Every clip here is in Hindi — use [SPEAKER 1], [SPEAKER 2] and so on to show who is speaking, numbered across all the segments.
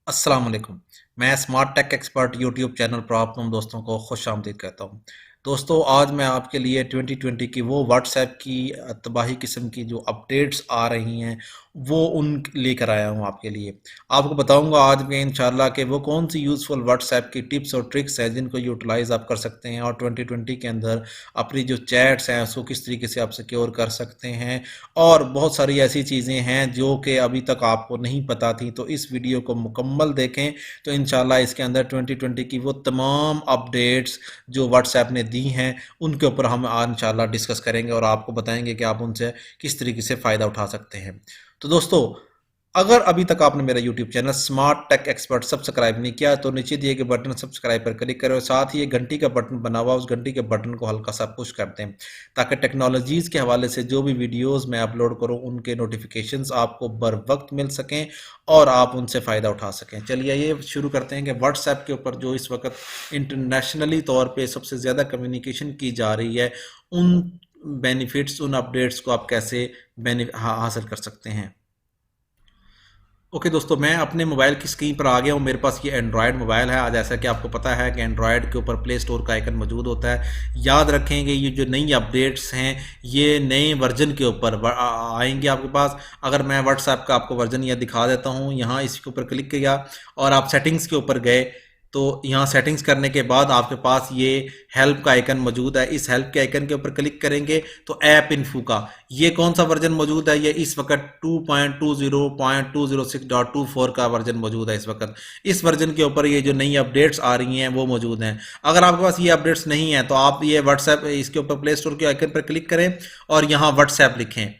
[SPEAKER 1] अस्सलाम वालेकुम। मैं smart tech expert YouTube channel पर आप तमाम दोस्तों को खुश आमदीद कहता हूँ। दोस्तों, आज मैं आपके लिए 2020 की वो व्हाट्सएप की तबाही किस्म की जो अपडेट्स आ रही हैं, वो उन लेकर आया हूँ आपके लिए। आपको बताऊँगा आज मैं इंशाल्लाह कि वो कौन सी यूज़फुल व्हाट्सएप की टिप्स और ट्रिक्स हैं जिनको यूटिलाइज़ आप कर सकते हैं और 2020 के अंदर अपनी जो चैट्स हैं उसको किस तरीके से आप सिक्योर कर सकते हैं। और बहुत सारी ऐसी चीज़ें हैं जो कि अभी तक आपको नहीं पता थी, तो इस वीडियो को मुकम्मल देखें तो इंशाल्लाह इसके अंदर 2020 की वो तमाम अपडेट्स जो व्हाट्सएप ने दी हैं उनके ऊपर हम आज इंशाल्लाह डिस्कस करेंगे और आपको बताएंगे कि आप उनसे किस तरीके से फ़ायदा उठा सकते हैं। तो दोस्तों, अगर अभी तक आपने मेरा YouTube channel smart tech expert subscribe नहीं किया तो नीचे दिए गए बटन सब्सक्राइब पर क्लिक करें और साथ ही एक घंटी का बटन बना हुआ उस घंटी के बटन को हल्का सा पुश कर दें ताकि टेक्नोलॉजीज़ के हवाले से जो भी वीडियोस मैं अपलोड करूं उनके नोटिफिकेशंस आपको बर वक्त मिल सकें और आप उनसे फ़ायदा उठा सकें। चलिए ये शुरू करते हैं कि व्हाट्सएप के ऊपर जो इस वक्त इंटरनेशनली तौर पर सबसे ज़्यादा कम्युनिकेशन की जा रही है, उन बेनिफिट्स उन अपडेट्स को आप कैसे हासिल कर सकते हैं। ओके दोस्तों, मैं अपने मोबाइल की स्क्रीन पर आ गया हूँ। मेरे पास ये एंड्रॉयड मोबाइल है। आज जैसा कि आपको पता है कि एंड्रॉयड के ऊपर प्ले स्टोर का आइकन मौजूद होता है। याद रखेंगे ये जो नई अपडेट्स हैं ये नए वर्जन के ऊपर आएंगे आपके पास। अगर मैं व्हाट्सएप का आपको वर्जन यह दिखा देता हूँ, यहाँ इसके ऊपर क्लिक किया और आप सेटिंग्स के ऊपर गए तो यहाँ सेटिंग्स करने के बाद आपके पास ये हेल्प का आइकन मौजूद है। इस हेल्प के आइकन के ऊपर क्लिक करेंगे तो ऐप इन्फो का ये कौन सा वर्जन मौजूद है, ये इस वक्त 2.20.206.24 का वर्जन मौजूद है। इस वर्जन के ऊपर ये जो नई अपडेट्स आ रही हैं वो मौजूद हैं। अगर आपके पास ये अपडेट्स नहीं है तो आप ये व्हाट्सएप इसके ऊपर प्ले स्टोर के आइकन पर क्लिक करें और यहाँ व्हाट्सएप लिखें।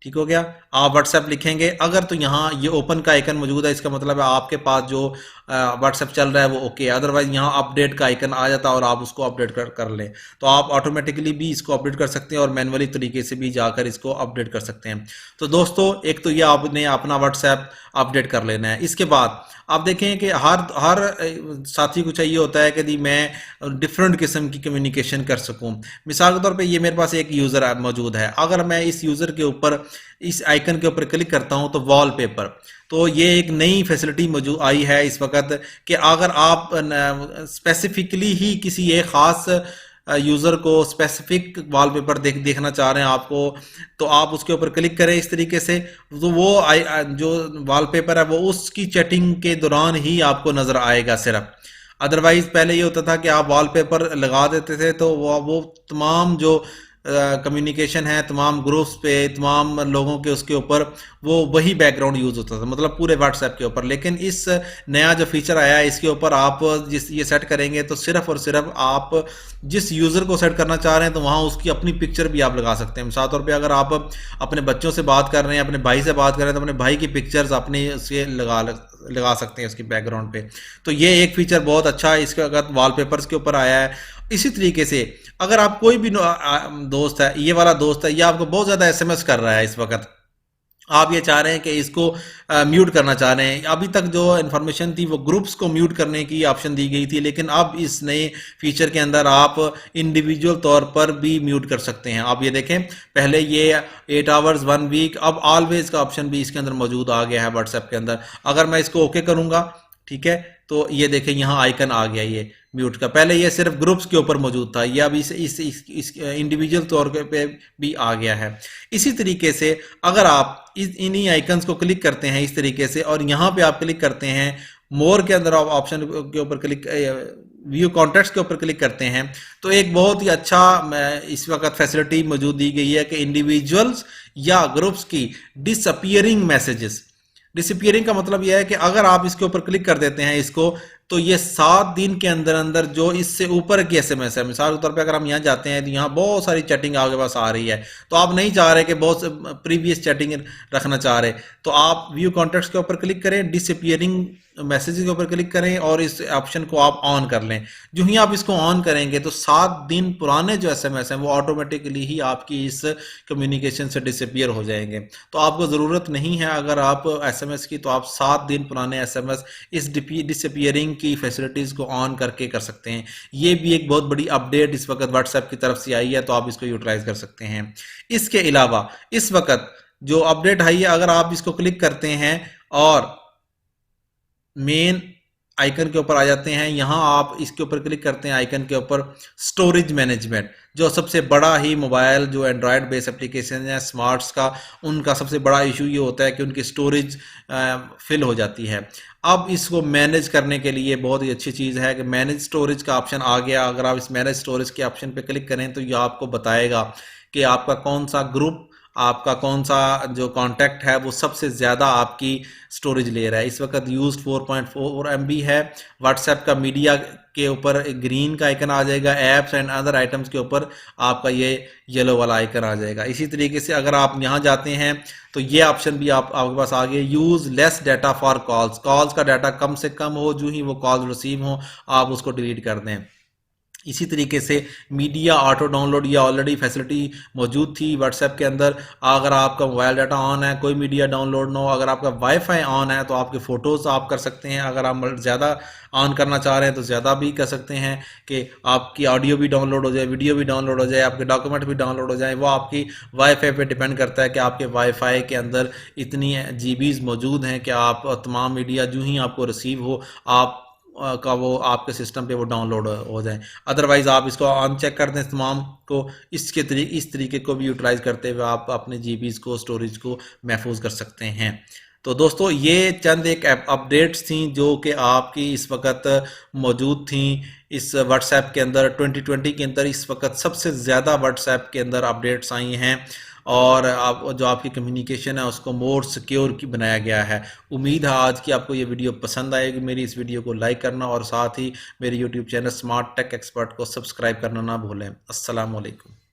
[SPEAKER 1] ठीक हो गया, आप व्हाट्सएप लिखेंगे अगर तो यहाँ ये ओपन का आइकन मौजूद है, इसका मतलब है आपके पास जो व्हाट्सएप चल रहा है वो ओके है। अदरवाइज यहाँ अपडेट का आइकन आ जाता है और आप उसको अपडेट कर लें तो आप ऑटोमेटिकली भी इसको अपडेट कर सकते हैं और मैनुअली तरीके से भी जाकर इसको अपडेट कर सकते हैं। तो दोस्तों, एक तो ये आपने अपना व्हाट्सएप अपडेट कर लेना है। इसके बाद आप देखें कि हर साथी को चाहिए होता है कि मैं डिफरेंट किस्म की कम्युनिकेशन कर सकूं। मिसाल के तौर पे ये मेरे पास एक यूज़र मौजूद है। अगर मैं इस यूज़र के ऊपर इस आइकन के ऊपर क्लिक करता हूं तो वॉलपेपर, तो ये एक नई फैसिलिटी मौजूद आई है इस वक्त कि अगर आप स्पेसिफिकली ही किसी एक ख़ास यूज़र को स्पेसिफिक वॉलपेपर देखना चाह रहे हैं आपको, तो आप उसके ऊपर क्लिक करें इस तरीके से, तो वो जो वॉलपेपर है वो उसकी चैटिंग के दौरान ही आपको नज़र आएगा सिर्फ। अदरवाइज पहले ये होता था कि आप वॉलपेपर लगा देते थे तो वो तमाम जो कम्युनिकेशन है तमाम ग्रुप्स पे तमाम लोगों के उसके ऊपर वो वही बैकग्राउंड यूज़ होता था, मतलब पूरे व्हाट्सएप के ऊपर। लेकिन इस नया जो फीचर आया है इसके ऊपर आप जिस ये सेट करेंगे तो सिर्फ और सिर्फ आप जिस यूज़र को सेट करना चाह रहे हैं तो वहाँ उसकी अपनी पिक्चर भी आप लगा सकते हैं। मिसाल तौर पे अगर आप अपने बच्चों से बात कर रहे हैं, अपने भाई से बात कर रहे हैं, तो अपने भाई की पिक्चर्स अपने से लगा सकते हैं उसकी बैकग्राउंड पे। तो ये एक फीचर बहुत अच्छा है इसके अगर वॉलपेपर्स के ऊपर आया है। इसी तरीके से अगर आप कोई भी दोस्त है, ये वाला दोस्त है, ये आपको बहुत ज़्यादा एसएमएस कर रहा है इस वक्त, आप ये चाह रहे हैं कि इसको म्यूट करना चाह रहे हैं। अभी तक जो इन्फॉर्मेशन थी वो ग्रुप्स को म्यूट करने की ऑप्शन दी गई थी, लेकिन अब इस नए फीचर के अंदर आप इंडिविजुअल तौर पर भी म्यूट कर सकते हैं। आप ये देखें, पहले ये 8 आवर्स 1 वीक, अब ऑलवेज का ऑप्शन भी इसके अंदर मौजूद आ गया है व्हाट्सएप के अंदर। अगर मैं इसको ओके करूंगा, ठीक है, तो ये देखें यहाँ आइकन आ गया ये म्यूट का। पहले ये सिर्फ ग्रुप्स के ऊपर मौजूद था, ये अब इस इंडिविजुअल तौर पे भी आ गया है। इसी तरीके से अगर आप इन्हीं आइकन्स को क्लिक करते हैं इस तरीके से और यहाँ पे आप क्लिक करते हैं मोर के अंदर आप ऑप्शन के ऊपर क्लिक व्यू कॉन्टैक्ट्स के ऊपर क्लिक करते हैं तो एक बहुत ही अच्छा इस वक्त फैसिलिटी मौजूद दी गई है कि इंडिविजुअल्स या ग्रुप्स की डिसअपियरिंग मैसेजेस। डिसअपियरिंग का मतलब यह है कि अगर आप इसके ऊपर क्लिक कर देते हैं इसको तो ये 7 दिन के अंदर अंदर जो इससे ऊपर की एसएमएस है, मिसाल के तौर पे अगर हम यहाँ जाते हैं तो यहाँ बहुत सारी चैटिंग आपके पास आ रही है, तो आप नहीं चाह रहे कि बहुत प्रीवियस चैटिंग रखना चाह रहे, तो आप व्यू कॉन्टैक्ट्स के ऊपर क्लिक करें, डिसअपियरिंग मैसेजेस के ऊपर क्लिक करें और इस ऑप्शन को आप ऑन कर लें। जो ही आप इसको ऑन करेंगे तो 7 दिन पुराने जो एसएमएस हैं वो ऑटोमेटिकली ही आपकी इस कम्युनिकेशन से डिसअपियर हो जाएंगे। तो आपको ज़रूरत नहीं है अगर आप एसएमएस की, तो आप 7 दिन पुराने एसएमएस इस डिसअपियरिंग की फैसिलिटीज़ को ऑन करके कर सकते हैं। ये भी एक बहुत बड़ी अपडेट इस वक्त व्हाट्सएप की तरफ से आई है, तो आप इसको यूटिलाइज कर सकते हैं। इसके अलावा इस वक्त जो अपडेट आई है, अगर आप इसको क्लिक करते हैं और मेन आइकन के ऊपर आ जाते हैं। यहाँ आप इसके ऊपर क्लिक करते हैं आइकन के ऊपर, स्टोरेज मैनेजमेंट, जो सबसे बड़ा ही मोबाइल जो एंड्रॉयड बेस्ड एप्लीकेशन है स्मार्ट्स का, उनका सबसे बड़ा इशू ये होता है कि उनकी स्टोरेज फिल हो जाती है। अब इसको मैनेज करने के लिए बहुत ही अच्छी चीज़ है कि मैनेज स्टोरेज का ऑप्शन आ गया। अगर आप इस मैनेज स्टोरेज के ऑप्शन पे क्लिक करें तो ये आपको बताएगा कि आपका कौन सा ग्रुप, आपका कौन सा जो कांटेक्ट है वो सबसे ज़्यादा आपकी स्टोरेज ले रहा है। इस वक्त यूज 4.4 MB है। व्हाट्सएप का मीडिया के ऊपर ग्रीन का आइकन आ जाएगा, एप्स एंड अदर आइटम्स के ऊपर आपका ये येलो वाला आइकन आ जाएगा। इसी तरीके से अगर आप यहाँ जाते हैं तो ये ऑप्शन भी आपके पास आ गया, use less data for calls, calls का डाटा कम से कम हो, जो ही वो कॉल रिसीव हो आप उसको डिलीट कर दें। इसी तरीके से मीडिया ऑटो डाउनलोड, ये ऑलरेडी फैसिलिटी मौजूद थी व्हाट्सएप के अंदर। अगर आपका मोबाइल डाटा ऑन है, कोई मीडिया डाउनलोड ना हो, अगर आपका वाईफाई ऑन है तो आपके फ़ोटोज़ आप कर सकते हैं। अगर आप ज़्यादा ऑन करना चाह रहे हैं तो ज़्यादा भी कर सकते हैं कि आपकी ऑडियो भी डाउनलोड हो जाए, वीडियो भी डाउनलोड हो जाए, आपके डॉक्यूमेंट भी डाउनलोड हो जाए। वो आपकी वाईफाई पे डिपेंड करता है कि आपके वाईफाई के अंदर इतनी जीबीज़ मौजूद हैं कि आप तमाम मीडिया जो ही आपको रिसीव हो आप का वो आपके सिस्टम पे वो डाउनलोड हो जाए। अदरवाइज़ आप इसको ऑन चेक कर दें तमाम को, इस तरीके को भी यूटिलाइज़ करते हुए आप अपने जीबीज़ को, स्टोरेज को महफूज कर सकते हैं। तो दोस्तों ये चंद एक अपडेट्स थी जो कि आपकी इस वक्त मौजूद थी इस व्हाट्सएप के अंदर। 2020 के अंदर इस वक्त सबसे ज़्यादा व्हाट्सएप के अंदर अपडेट्स आई हैं और आप जो आपकी कम्युनिकेशन है उसको मोर सिक्योर की बनाया गया है। उम्मीद है आज की आपको ये वीडियो पसंद आएगी। मेरी इस वीडियो को लाइक करना और साथ ही मेरे YouTube channel smart tech expert को सब्सक्राइब करना ना भूलें। अस्सलाम वालेकुम।